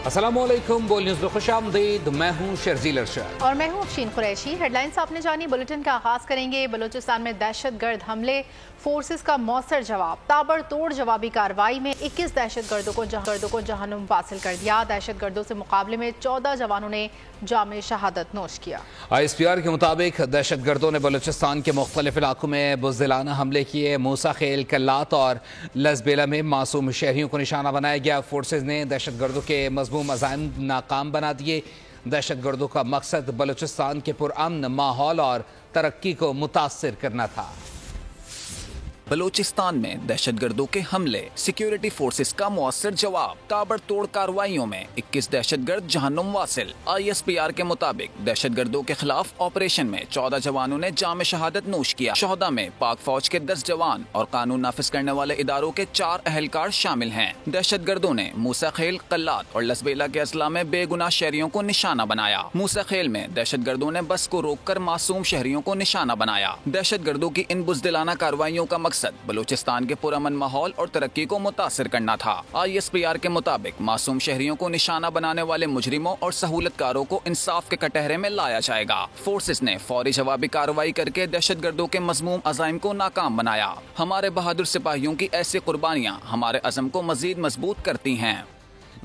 अस्सलाम वालेकुम, बोल न्यूज़ में खुश आमदीद। मैं हूँ शर्जील अरशद और मैं हूँ अफशीन कुरैशी। हेडलाइंस आपने जानी, बुलेटिन का आगाज करेंगे। बलूचिस्तान में दहशतगर्द हमले, फोर्सेस का मौसर जवाब। ताबड़तोड़ जवाबी कार्रवाई में 21 दहशतगर्दों को जहन्नुम वासिल कर दिया। दहशतगर्दों से मुकाबले में 14 जवानों ने जामे शहादत नोश किया। ISPR के मुताबिक दहशतगर्दों ने बलूचिस्तान के मुख्तलिफ इलाकों में बुज़दिलाना हमले किए। मूसा खेल, कल्लात और लसबेला में मासूम शहरियों को निशाना बनाया गया। फोर्सेस ने दहशतगर्दों के मज़मूम अज़ाइम नाकाम बना दिए। दहशतगर्दों का मकसद बलूचिस्तान के पुरअमन माहौल और तरक्की को मुतासिर करना था। बलूचिस्तान में दहशतगर्दों के हमले, सिक्योरिटी फोर्सेस का मौसर जवाब। ताबड़तोड़ कार्रवाइयों में 21 दहशतगर्द जहन्नुम वासिल। ISPR के मुताबिक दहशतगर्दों के खिलाफ ऑपरेशन में 14 जवानों ने जाम शहादत नोश किया। शोहदा में पाक फौज के 10 जवान और कानून नाफिज करने वाले इदारों के 4 अहलकार शामिल हैं। दहशतगर्दों ने मूसा खेल, कल्लात और लसबेला के अजला में बेगुनाह शहरियों को निशाना बनाया। मूसा खेल में दहशतगर्दों ने बस को रोककर मासूम शहरियों को निशाना बनाया। दहशतगर्दों की इन बुज़दिलाना कार्रवाइयों का मकसद बलूचिस्तान के पुरअमन माहौल और तरक्की को मुतासिर करना था। ISPR के मुताबिक मासूम शहरियों को निशाना बनाने वाले मुजरिमों और सहूलतकारों को इंसाफ के कटहरे में लाया जाएगा। फोर्सेस ने फौरी जवाबी कार्रवाई करके दहशतगर्दों के मज़मूम अज़ाइम को नाकाम बनाया। हमारे बहादुर सिपाहियों की ऐसी कुर्बानियां हमारे अज़म को मजीद मजबूत करती हैं।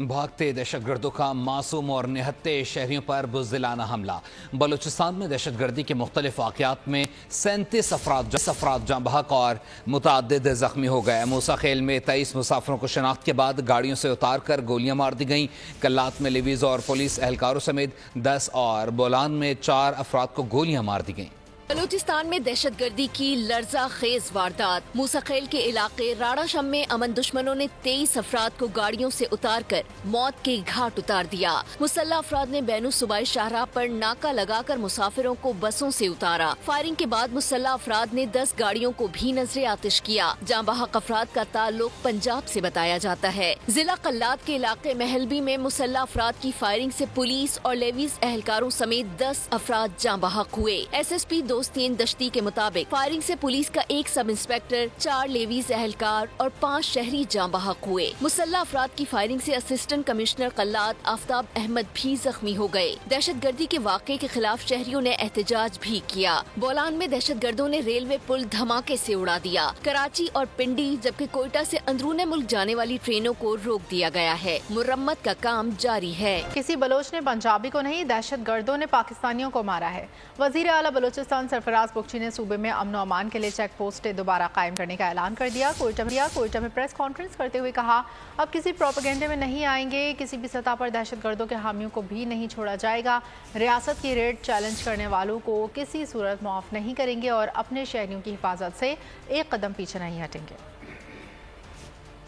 भागते दहशतगर्दों का मासूम और निहत्ते शहरियों पर बुज़दिलाना हमला। बलूचिस्तान में दहशतगर्दी के मुख्तलिफ वाक़यात में 37 अफराद जाँ बहक और मुतअद्दिद ज़ख्मी हो गए। मूसा खेल में 23 मुसाफिरों को शनाख्त के बाद गाड़ियों से उतार कर गोलियां मार दी गईं। कल्लात में लिवीज़ और पुलिस एहलकारों समेत 10 और बोलान में 4 अफराद को गोलियां मार दी गईं। बलूचिस्तान में दहशतगर्दी की लर्जा खेज वारदात। मूसा खेल के इलाके राड़ा शम में अमन दुश्मनों ने 23 अफराद को गाड़ियों से उतार कर मौत के घाट उतार दिया। मुसल्लह अफराद ने बैनु सूबाई शाहराह पर नाका लगाकर मुसाफिरों को बसों से उतारा। फायरिंग के बाद मुसल्लह अफराद ने 10 गाड़ियों को भी नजरे आतिश किया। जाँ बहक अफराद का ताल्लुक पंजाब से बताया जाता है। जिला कल्लात के इलाके महलबी में मुसल्लह अफराद की फायरिंग से पुलिस और लेवीज एहलकारों समेत 10 अफराद जाँ बहक हुए। SSP दोस्तीन दश्ती के मुताबिक फायरिंग से पुलिस का 1 सब इंस्पेक्टर, 4 लेवीज एहलकार और 5 शहरी जाँ बहक हुए। मुसल्लह अफराद की फायरिंग से असिस्टेंट कमिश्नर कल्लात आफ्ताब अहमद भी जख्मी हो गए। दहशतगर्दी के वाक़े के खिलाफ शहरियों ने एहतजाज भी किया। बोलान में दहशतगर्दों ने रेलवे पुल धमाके से उड़ा दिया। कराची और पिंडी जबकि कोयटा से अंदरूने मुल्क जाने वाली ट्रेनों को रोक दिया गया है। मुरम्मत का काम जारी है। किसी बलोच ने पंजाबी को नहीं, दहशतगर्दों ने पाकिस्तानियों को मारा है। वजीर आला बलूचिस्तान सरफराज बुगची ने सूबे में अमन और अमान के लिए चेक पोस्टें दोबारा कायम करने का ऐलान कर दिया। कोयटा में प्रेस कॉन्फ्रेंस करते हुए कहा, अब किसी प्रोपेगेंडे में नहीं आएंगे। किसी भी सतह पर दहशतगर्दों के हामियों को भी नहीं छोड़ा जाएगा। रियासत की रेड चैलेंज करने वालों को किसी सूरत माफ नहीं करेंगे और अपने शहरियों की हिफाजत से एक कदम पीछे नहीं हटेंगे।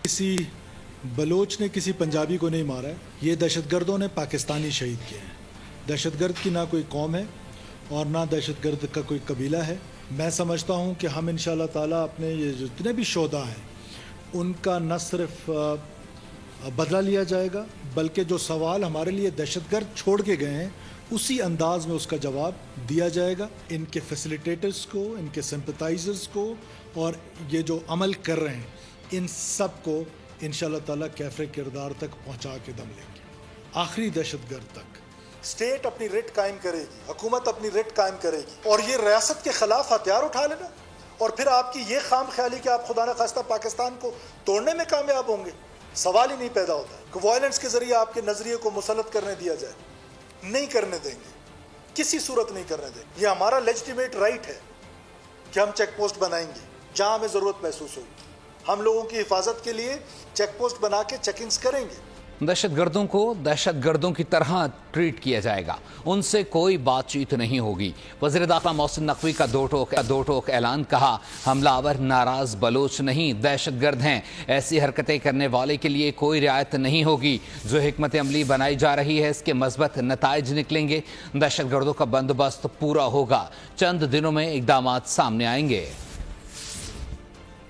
किसी बलोच ने किसी पंजाबी को नहीं मारा है, ये दहशतगर्दों ने पाकिस्तानी शहीद किए हैं। दहशतगर्द की ना कोई कौम है और ना दहशतगर्द का कोई कबीला है। मैं समझता हूँ कि हम इंशाअल्लाह ताला अपने ये जितने भी शोधा हैं उनका न सिर्फ बदला लिया जाएगा, बल्कि जो सवाल हमारे लिए दहशतगर्द छोड़ के गए हैं उसी अंदाज में उसका जवाब दिया जाएगा। इनके फैसिलिटेटर्स को, इनके सिंपथाइजर्स को और ये जो अमल कर रहे हैं इन सब को इंशाअल्लाह ताला कैफ़े किरदार तक पहुँचा के दम लेंगे, आखिरी दहशतगर्द तक। स्टेट अपनी रिट कायम करेगी, हुकूमत अपनी रिट कायम करेगी और ये रियासत के खिलाफ हथियार उठा लेना और फिर आपकी ये खाम ख्याली कि आप खुदा न खास्ता पाकिस्तान को तोड़ने में कामयाब होंगे, सवाल ही नहीं पैदा होता कि वायलेंस के जरिए आपके नजरिए को मुसलत करने दिया जाए। नहीं करने देंगे, किसी सूरत नहीं करने देंगे। ये हमारा लेजिटिमेट राइट है कि हम चेक पोस्ट बनाएंगे जहां हमें जरूरत महसूस होगी। हम लोगों की हिफाजत के लिए चेक पोस्ट बना के चेकिंग्स करेंगे। दहशतगर्दों को दहशतगर्दों की तरह ट्रीट किया जाएगा, उनसे कोई बातचीत नहीं होगी। वज़ीर दाखिला मोहसिन नकवी का दो टोक ऐलान, कहा हमलावर नाराज बलोच नहीं दहशतगर्द हैं। ऐसी हरकतें करने वाले के लिए कोई रियायत नहीं होगी। जो हिकमत अमली बनाई जा रही है इसके मस्बत नताइज निकलेंगे। दहशतगर्दों का बंदोबस्त पूरा होगा। चंद दिनों में इक़दाम सामने आएंगे।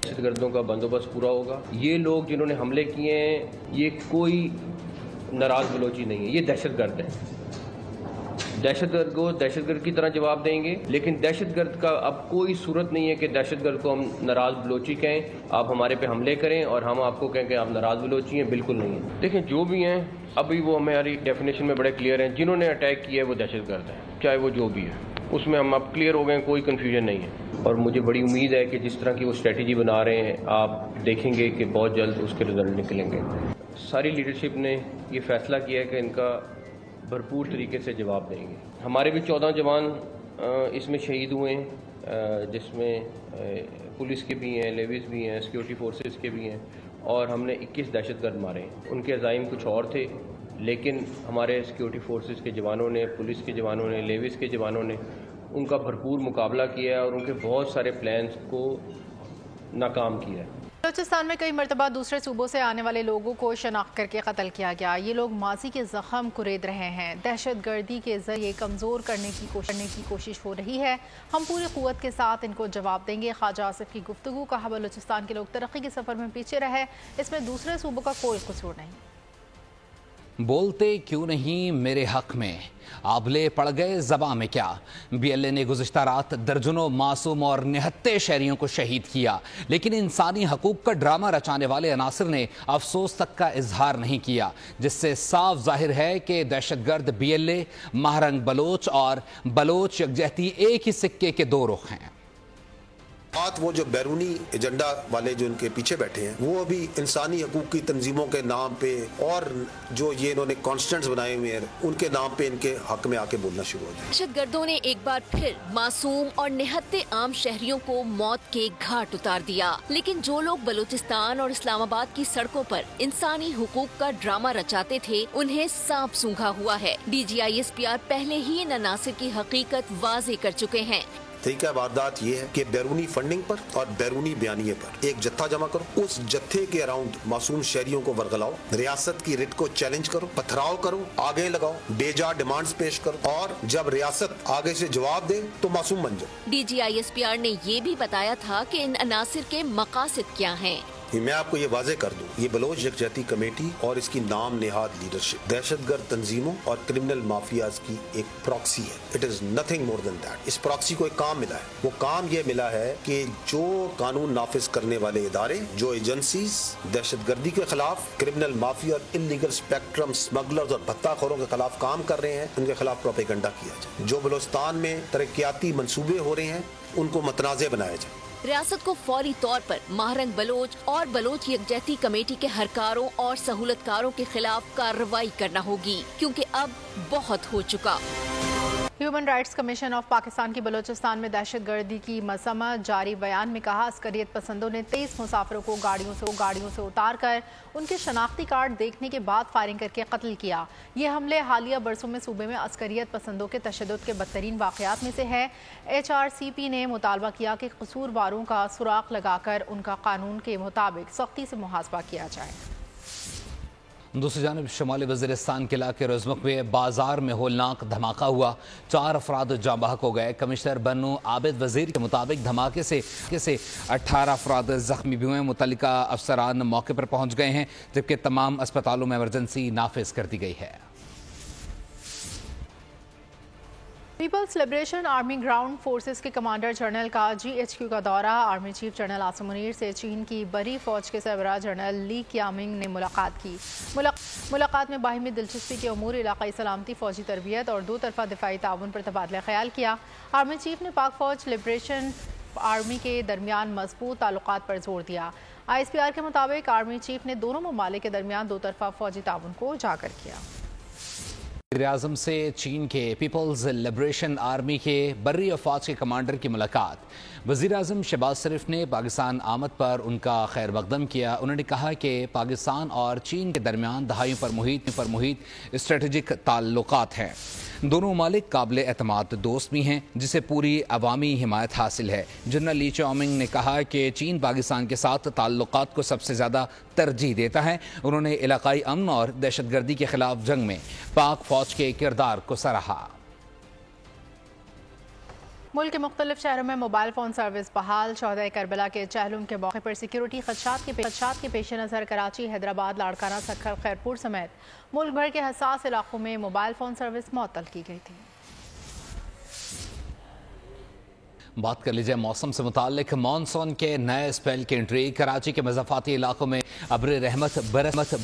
दहशतगर्दों का बंदोबस्त पूरा होगा। ये लोग जिन्होंने हमले किए हैं ये कोई नाराज बलोची नहीं है, ये दहशतगर्द है। दहशत गर्द को दहशत गर्द की तरह जवाब देंगे, लेकिन दहशत गर्द का अब कोई सूरत नहीं है कि दहशत गर्द को हम नाराज बलोची कहें, आप हमारे पे हमले करें और हम आपको कहें कि आप नाराज बलोची हैं, बिल्कुल नहीं है। देखें जो भी हैं अभी वो हमारी डेफिनेशन में बड़े क्लियर हैं, जिन्होंने अटैक किया है वो दहशत गर्द है, चाहे वो जो भी है, उसमें हम अब क्लियर हो गए, कोई कन्फ्यूजन नहीं है। और मुझे बड़ी उम्मीद है कि जिस तरह की वो स्ट्रेटजी बना रहे हैं आप देखेंगे कि बहुत जल्द उसके रिजल्ट निकलेंगे। सारी लीडरशिप ने ये फैसला किया है कि इनका भरपूर तरीके से जवाब देंगे। हमारे भी 14 जवान इसमें शहीद हुए हैं, जिसमें पुलिस के भी हैं, लेविस भी हैं, सिक्योरिटी फोर्सेस के भी हैं, और हमने 21 दहशतगर्द मारे हैं। उनके अज़ाइम कुछ और थे, लेकिन हमारे सिक्योरिटी फोर्सेस के जवानों ने, पुलिस के जवानों ने, लेविस के जवानों ने उनका भरपूर मुकाबला किया है और उनके बहुत सारे प्लान्स को नाकाम किया है। बलूचिस्तान में कई मरतबा दूसरे सूबों से आने वाले लोगों को शनाख्त करके कत्ल किया गया। ये लोग माजी के जख्म कुरेद रहे हैं। दहशत गर्दी के जरिए कमज़ोर करने की कोशिश हो रही है। हम पूरी क़ुव्वत के साथ इनको जवाब देंगे। ख्वाजा आसिफ की गुफ्तगू। कहा बलूचिस्तान के लोग तरक्की के सफ़र में पीछे रहे, इसमें दूसरे सूबों का कोई कसूर नहीं। बोलते क्यों नहीं मेरे हक में, आबले पड़ गए ज़बां में क्या। BLA ने गुज़िश्ता रात दर्जनों मासूम और निहत्ते शहरियों को शहीद किया, लेकिन इंसानी हकूक़ का ड्रामा रचाने वाले अनासिर ने अफसोस तक का इजहार नहीं किया, जिससे साफ जाहिर है कि दहशतगर्द BLA, महारंग बलोच और बलोच यकजहती एक ही सिक्के के दो रुख हैं। बात वो जो बैरूनी एजेंडा वाले जो इनके पीछे बैठे हैं, वो अभी इंसानी हकूक की तंजीमों के नाम पे और जो ये इन्होंने कॉन्स्टेंट्स बनाए हुए हैं, उनके नाम पे इनके हक में आके बोलना शुरू हो जाए। दहशतगर्दों ने एक बार फिर मासूम और निहत्ते आम शहरियों को मौत के घाट उतार दिया, लेकिन जो लोग बलूचिस्तान और इस्लामाबाद की सड़कों पर इंसानी हुकूक का ड्रामा रचाते थे, उन्हें सांप सूंघा हुआ है। DGI-SPR पहले ही इन अनासिर की हकीकत वाज़ेह कर चुके हैं। तरीका वारदात ये है कि बैरूनी फंडिंग पर और बैरूनी बयानिए पर एक जत्था जमा करो, उस जत्थे के अराउंड मासूम शहरियों को वर्गलाओ, रियासत की रिट को चैलेंज करो, पथराव करो, आगे लगाओ, बेजा डिमांड्स पेश करो, और जब रियासत आगे से जवाब दे तो मासूम बन जाओ। DGI-SPR ने ये भी बताया था कि इन अनासिर के मकासद क्या हैं। मैं आपको ये वाजे कर दूं, ये बलोच यकजहती कमेटी और इसकी नाम नेहाद लीडरशिप दहशतगर्द तंजीमों और क्रिमिनल माफियाज की एक प्रॉक्सी है। It is nothing more than that. इस प्रॉक्सी को एक काम मिला है, वो काम ये मिला है कि जो कानून नाफिज करने वाले इदारे, जो एजेंसीज दहशतगर्दी के खिलाफ, क्रिमिनल माफिया और इलीगल स्पेक्ट्रम स्मगलर्स और भत्ताखोरों के खिलाफ काम कर रहे हैं, उनके खिलाफ प्रोपेगेंडा किया जाए। जो बलूचिस्तान में तरक्याती मंसूबे हो रहे हैं, उनको मतनाज़े बनाया जाए। रियासत को फौरी तौर पर महारंग बलोच और बलोच यकजहती कमेटी के हरकारों और सहूलतकारों के खिलाफ कार्रवाई करना होगी, क्योंकि अब बहुत हो चुका। Human rights commission of Pakistan की बलूचिस्तान में दहशतगर्दी की मजम्मत। जारी बयान में कहा, अस्करियत पसंदों ने 23 मुसाफिरों को गाड़ियों से उतार कर उनके शनाख्ती कार्ड देखने के बाद फायरिंग करके कत्ल किया। ये हमले हालिया बरसों में सूबे में अस्करियत पसंदों के तशद्दुद के बदतरीन वाक़यात में से है। HRCP ने मुतालबा किया कि कसूरवारों का सुराख लगाकर उनका कानून के मुताबिक सख्ती से मुहासबा किया जाए। दूसरी जानिब शुमाली वज़ीरिस्तान के इलाके रज़मुक में बाजार में होलनाक धमाका हुआ, 4 अफराद जाँ बहक हो गए। कमिश्नर बन्नू आबिद वज़ीर के मुताबिक धमाके से 18 अफराद ज़ख्मी भी हुए। मुतल्लिका अफसरान मौके पर पहुँच गए हैं, जबकि तमाम अस्पतालों में इमरजेंसी नाफिज कर दी गई है। Peoples liberation army ground forces के कमांडर जनरल का GHQ का दौरा। Army chief general Asim Munir से चीन की बड़ी फौज के सरबराह जनरल ली क्यामिंग ने मुलाकात की। मुलाकात में बाहिमी दिलचस्पी के अमूर, इलाकाई सलामती, फौजी तरबियत और दो तरफा दिफाई ताउन पर तबादला ख्याल किया। आर्मी चीफ ने पाक फौज लिबरेशन आर्मी के दरमियान मजबूत ताल्लुकात पर जोर दिया। ISPR के मुताबिक आर्मी चीफ ने दोनों ममालिक के दरमियान दो तरफा फौजी ताउन को उजागर किया। वज़ीर-ए-आज़म से चीन के पीपल्स लिबरेशन आर्मी के बर्री अफवाज के कमांडर की मुलाकात। वज़ीर-ए-आज़म शहबाज शरीफ ने पाकिस्तान आमद पर उनका खैर मकदम किया। उन्होंने कहा कि पाकिस्तान और चीन के दरमियान दहाइयों पर मुहित स्ट्रेटजिक ताल्लुकात हैं। दोनों ममालिक काबिल एतमाद दोस्त भी हैं, जिसे पूरी अवामी हिमायत हासिल है। जनरल ली क्यामिंग ने कहा कि चीन पाकिस्तान के साथ ताल्लुकात को सबसे ज़्यादा तरजीह देता है। उन्होंने इलाकाई अमन और दहशतगर्दी के खिलाफ जंग में पाक फौज के किरदार को सराहा। मुल्क के मुख्तलिफ शहरों में मोबाइल फ़ोन सर्विस बहाल। 14 करबला के चहलुम के मौके पर सिक्योरिटी खदशात के पेश नज़र कराची, हैदराबाद, लाड़काना, सक्खर, खैरपुर समेत मुल्क भर के हसास इलाकों में मोबाइल फ़ोन सर्विस मुअत्तल की गई थी। बात कर लीजिए मौसम से मुताल्लिक। मानसून के नए स्पेल की एंट्री। कराची के मज़ाफ़ाती इलाकों में अब्र रहमत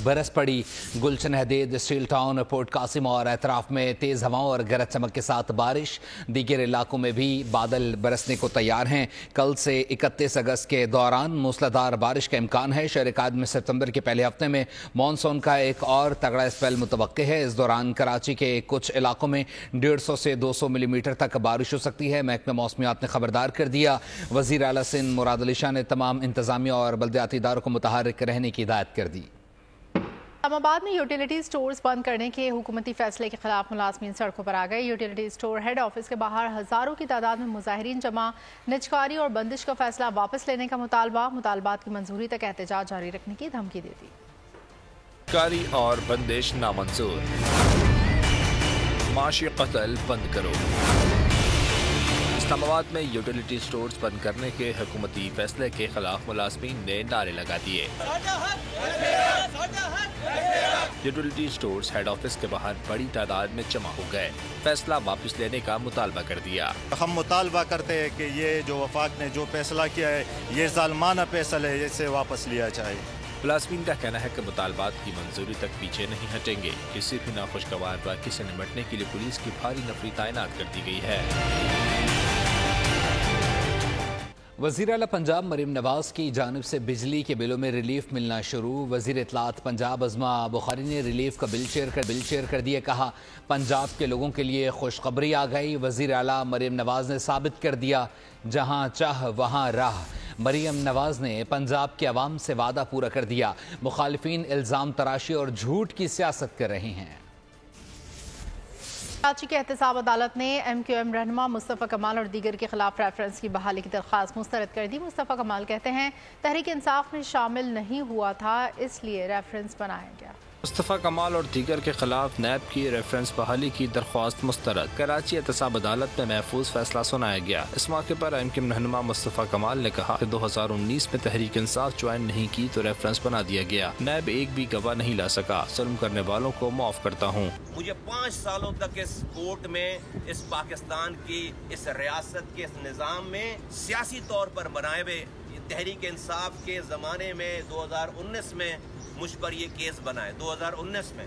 बरस पड़ी। गुलशन हदीद, स्टील टाउन, पोर्ट कासिम और अतराफ में तेज़ हवाओं और गरज चमक के साथ बारिश। दीगर इलाकों में भी बादल बरसने को तैयार हैं। कल से 31 अगस्त के दौरान मूसलाधार बारिश का इम्कान है। शहर में सितंबर के पहले हफ्ते में मानसून का एक और तगड़ा स्पेल मुतवक्के है। इस दौरान कराची के कुछ इलाकों में 150 से 200 मिलीमीटर तक बारिश हो सकती है। महकमा मौसमियात ने खबरदार कर दिया। वज़ीर आला सिंध मुराद अली शाह ने तमाम इंतजामिया और बल्दियाती इदारों को मुतहर्रिक रहने की हिदायत कर दी। इस्लामाबाद में यूटिलिटी स्टोर्स बंद करने के हुकूमती फैसले के खिलाफ मुलाजमीन सड़कों पर आ गए। यूटिलिटी स्टोर हेड ऑफिस के बाहर हजारों की तादाद में मुजाहिरीन जमा। निजकारी और बंदिश का फैसला वापस लेने का मुतालबात की मंजूरी तक एहतजाज जारी रखने की धमकी दे दी। कारी और बंदिश नामंजूर। माशी कत्ल बंद करो। इस्लामाबाद में यूटिलिटी स्टोर्स बंद करने के हुकूमती फैसले के खिलाफ मुलाजमीन ने नारे लगा दिए। यूटिलिटी स्टोर्स हेड ऑफिस के बाहर बड़ी तादाद में जमा हो गए। फैसला वापस लेने का मुतालबा कर दिया। हम मुतालबा करते हैं कि ये जो वफाक ने जो फैसला किया है ये जालमाना फैसला है, इसे वापस लिया जाए। मुलाजमीन का कहना है कि मुतालबात की मंजूरी तक पीछे नहीं हटेंगे। किसी भी नाखुशगवार वाक़े से निपटने के लिए पुलिस की भारी नफरी तैनात कर दी गई है। वज़ीर आला पंजाब मरीम नवाज की जानिब से बिजली के बिलों में रिलीफ मिलना शुरू। वज़ीर इत्तलात पंजाब अज़मा बुखारी ने रिलीफ का बिल शेयर कर दिए। कहा पंजाब के लोगों के लिए खुशखबरी आ गई। वज़ीर आला मरीम नवाज ने साबित कर दिया जहां चाह वहां राह। मरीम नवाज ने पंजाब के अवाम से वादा पूरा कर दिया। मुखालिफिन इल्ज़ाम तराशी और झूठ की सियासत कर रहे हैं। कराची की एहतसाब अदालत ने MQM रहनुमा मुस्तफ़ा कमाल और दीगर के खिलाफ रेफरेंस की बहाली की दरख्वास्त मुस्तरद कर दी। मुस्तफ़ा कमाल कहते हैं तहरीक इंसाफ में शामिल नहीं हुआ था, इसलिए रेफरेंस बनाया गया। मुस्तफ़ा कमाल और दीगर के खिलाफ नैब की रेफरेंस बहाली की दरख्वास्त मुस्तरद। कराची एहतसाब अदालत में महफूज फैसला सुनाया गया। इस मौके पर MQM रहनुमा मुस्तफ़ा कमाल ने कहा कि 2019 में तहरीक इंसाफ ज्वाइन नहीं की तो रेफरेंस बना दिया गया। नैब एक भी गवाह नहीं ला सका। जुल्म करने वालों को माफ करता हूँ। मुझे 5 सालों तक इस कोर्ट में, इस पाकिस्तान की इस रियासत के इस निज़ाम में सियासी तौर पर बनाए हुए तहरीक इंसाफ के ज़माने में 2019 में मुझ पर ये केस बना है 2019 में,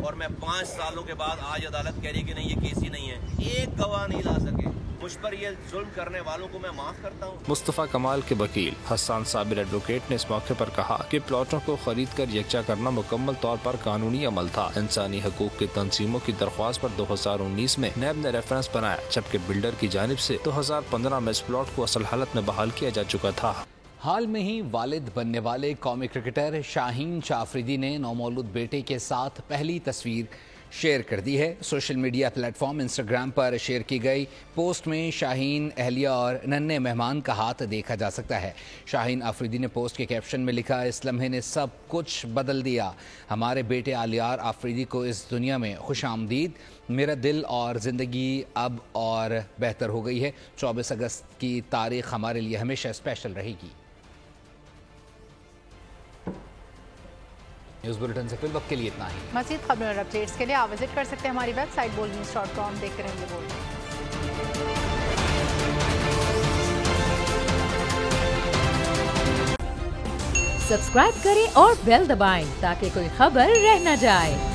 और मैं 5 सालों के बाद आज अदालत कह रही कि नहीं ये केस ही नहीं है। एक गवाह नहीं ला सके। मुझ पर ये जुल्म करने वालों को मैं माफ करता हूँ। मुस्तफ़ा कमाल के वकील हसन साबिर एडवोकेट ने इस मौके पर कहा कि प्लॉटों को खरीद कर यकजा करना मुकम्मल तौर पर कानूनी अमल था। इंसानी हकूक की तंजीमों की दरख्वास्त पर 2019 में नैब ने रेफरेंस बनाया, जबकि बिल्डर की जानिब से 2015 में इस प्लॉट को असल हालत में बहाल किया जा चुका था। हाल में ही वालिद बनने वाले कौमी क्रिकेटर शाहीन शाह अफरीदी ने नौमौलूद बेटे के साथ पहली तस्वीर शेयर कर दी है। सोशल मीडिया प्लेटफॉर्म इंस्टाग्राम पर शेयर की गई पोस्ट में शाहीन, अहलिया और नन्हे मेहमान का हाथ देखा जा सकता है। शाहीन अफरीदी ने पोस्ट के कैप्शन में लिखा, इस लम्हे ने सब कुछ बदल दिया। हमारे बेटे आलियार अफरीदी को इस दुनिया में खुश आमदीद। मेरा दिल और ज़िंदगी अब और बेहतर हो गई है। 24 अगस्त की तारीख हमारे लिए हमेशा स्पेशल रहेगी। न्यूज़ बुलेटिन से फिल वक्त के लिए इतना ही। मज़ीद खबरें और अपडेट्स के लिए आप विजिट कर सकते हैं हमारी वेबसाइट bolnews.com। देखते रहेंगे बोल। सब्सक्राइब करें और बेल दबाएं ताकि कोई खबर रह न जाए।